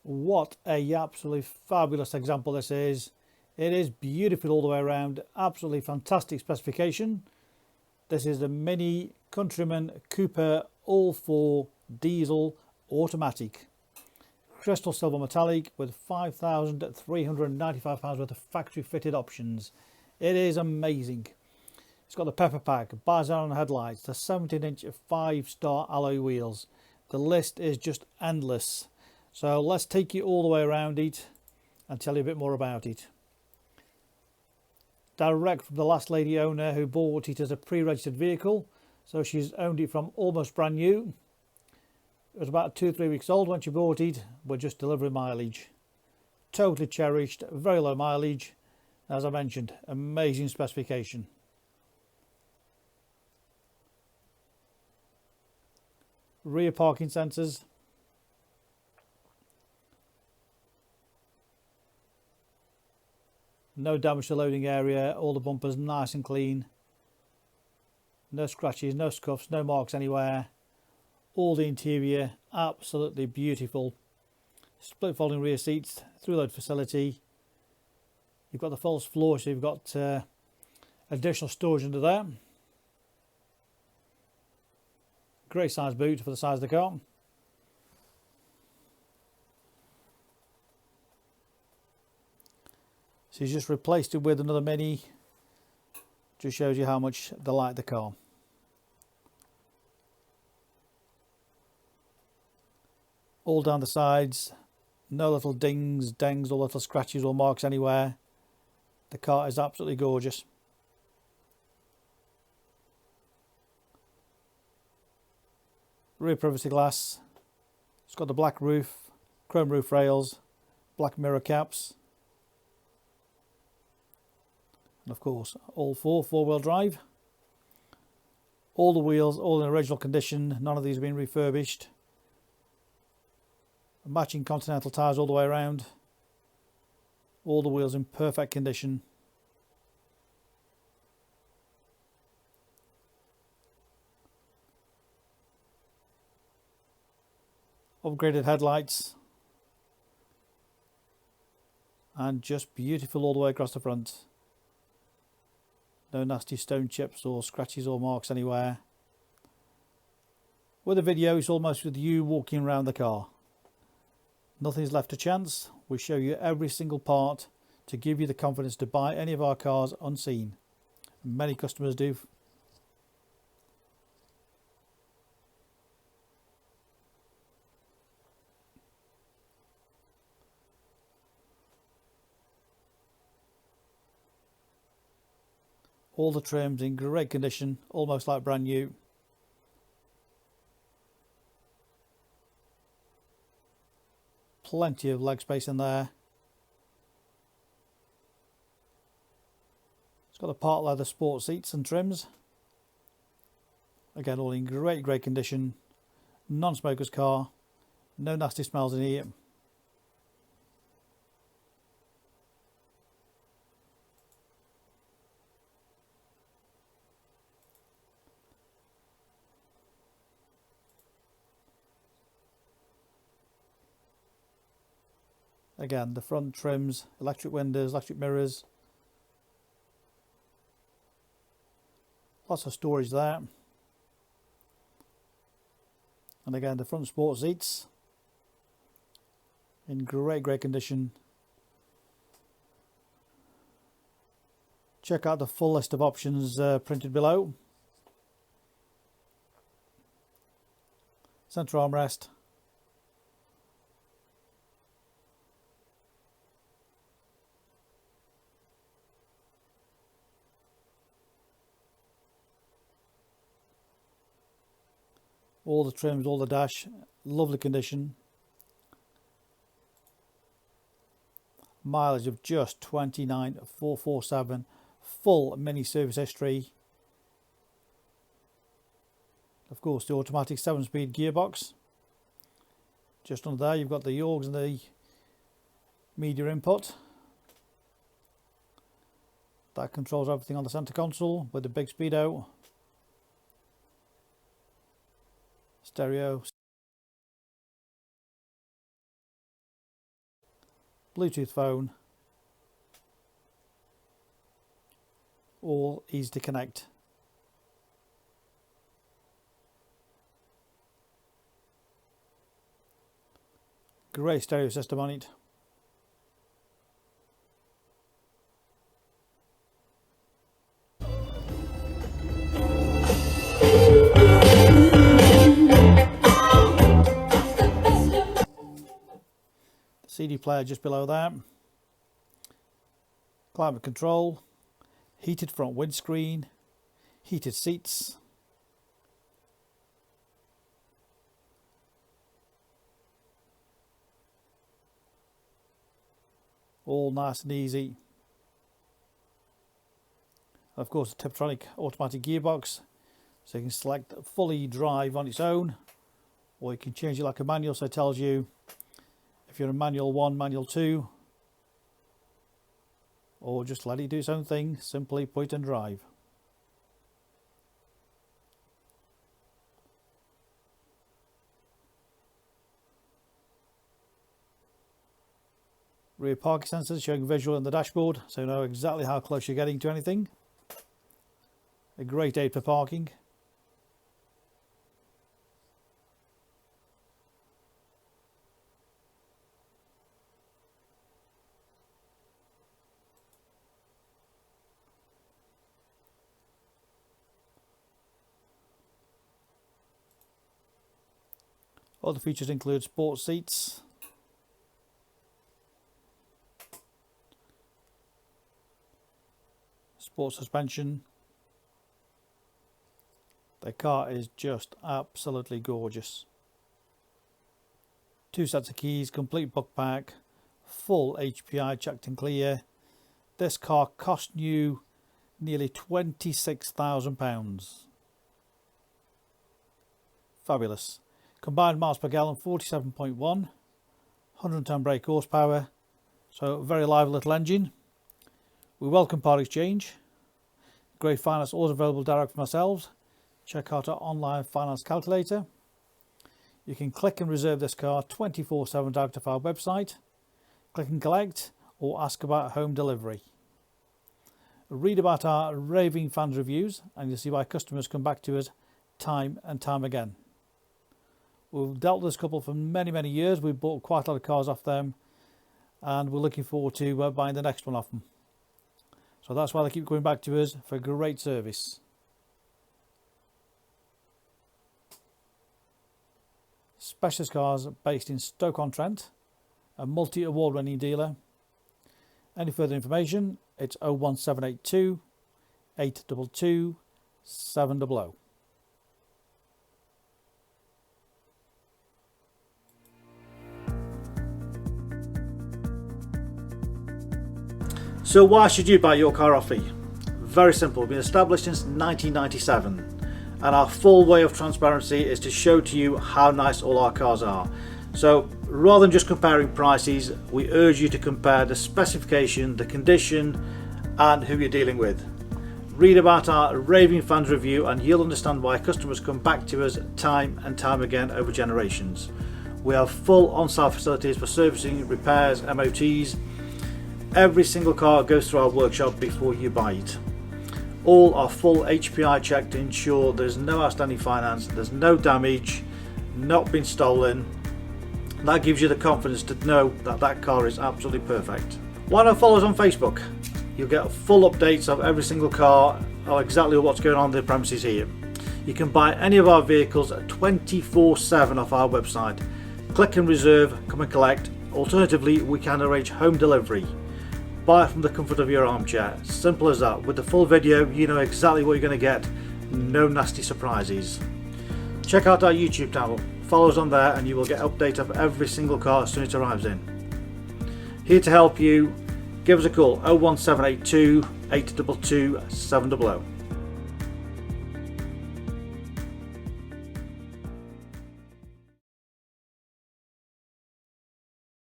What a absolutely fabulous example this is. It is beautiful all the way around, absolutely fantastic specification. This is the Mini Countryman Cooper ALL4 diesel automatic. Crystal silver metallic with 5,395 pounds worth of factory fitted options. It is amazing. It's got the pepper pack, BI-Xenon headlights, the 17-inch 5-star alloy wheels. The list is just endless. So let's take you all the way around it and tell you a bit more about it. Direct from the last lady owner who bought it as a pre-registered vehicle. So she's owned it from almost brand new. It was about 2 or 3 weeks old when she bought it. We're just delivering mileage. Totally cherished, very low mileage. As I mentioned, amazing specification. Rear parking sensors. No damage to the loading area, all the bumpers nice and clean. No scratches, no scuffs, no marks anywhere. All the interior absolutely beautiful. Split folding rear seats, through load facility. You've got the false floor, so you've got additional storage under there. Great size boot for the size of the car. So he's just replaced it with another Mini. Just shows you how much they like the car. All down the sides, no little dings, dangs or little scratches or marks anywhere. The car is absolutely gorgeous. Rear privacy glass. It's got the black roof, chrome roof rails, black mirror caps. And of course, all four-wheel drive. All the wheels, all in original condition. None of these have been refurbished. Matching Continental tyres all the way around. All the wheels in perfect condition. Upgraded headlights. And just beautiful all the way across the front. No nasty stone chips or scratches or marks anywhere. With the video, it's almost with you walking around the car. Nothing's left to chance. We show you every single part to give you the confidence to buy any of our cars unseen. Many customers do. All the trims in great condition, almost like brand new. Plenty of leg space in there. It's got the part leather sport seats and trims. Again, all in great condition. Non-smoker's car. No nasty smells in here. Again, the front trims, electric windows, electric mirrors. Lots of storage there. And again, the front sport seats in great condition. Check out the full list of options printed below. Centre armrest. All the trims, all the dash, lovely condition. Mileage of just 29,447. Full Mini service history. Of course, the automatic 7-speed gearbox. Just under there, you've got the aux and the media input. That controls everything on the centre console with the big speedo. Stereo Bluetooth phone, all easy to connect. Great stereo system on it. CD player just below that. Climate control, heated front windscreen, heated seats. All nice and easy. Of course, a Tiptronic automatic gearbox, so you can select fully drive on its own, or you can change it like a manual, so it tells you if you're in manual 1, manual 2, or just let it do its own thing, simply put it and drive. Rear parking sensors showing visual on the dashboard, so you know exactly how close you're getting to anything. A great aid for parking. Other features include sports seats, sports suspension. The car is just absolutely gorgeous. 2 sets of keys, complete book pack, full HPI checked and clear. This car cost you nearly £26,000. Fabulous. Combined miles per gallon 47.1, 110 brake horsepower, so a very lively little engine. We welcome part exchange. Great finance, always available direct from ourselves. Check out our online finance calculator. You can click and reserve this car 24/7 direct off our website. Click and collect or ask about home delivery. Read about our raving fans reviews and you'll see why customers come back to us time and time again. We've dealt with this couple for many years. We've bought quite a lot of cars off them and we're looking forward to buying the next one off them. So that's why they keep coming back to us for great service. Specialist cars based in Stoke-on-Trent, a multi-award winning dealer. Any further information, it's 01782 822 700. So why should you buy your car off me? Very simple, we've been established since 1997 and our full way of transparency is to show to you how nice all our cars are. So rather than just comparing prices, we urge you to compare the specification, the condition and who you're dealing with. Read about our raving fans review and you'll understand why customers come back to us time and time again over generations. We have full on-site facilities for servicing, repairs, MOTs. Every single car goes through our workshop before you buy it. All are full HPI checked to ensure there's no outstanding finance, there's no damage, not been stolen. That gives you the confidence to know that that car is absolutely perfect. Why not follow us on Facebook? You'll get full updates of every single car, or exactly what's going on in the premises here. You can buy any of our vehicles 24/7 off our website. Click and reserve, come and collect. Alternatively, we can arrange home delivery. Buy from the comfort of your armchair. Simple as that. With the full video, you know exactly what you're going to get. No nasty surprises. Check out our YouTube channel. Follow us on there and you will get update of every single car as soon as it arrives in. Here to help you. Give us a call 01782 822 700.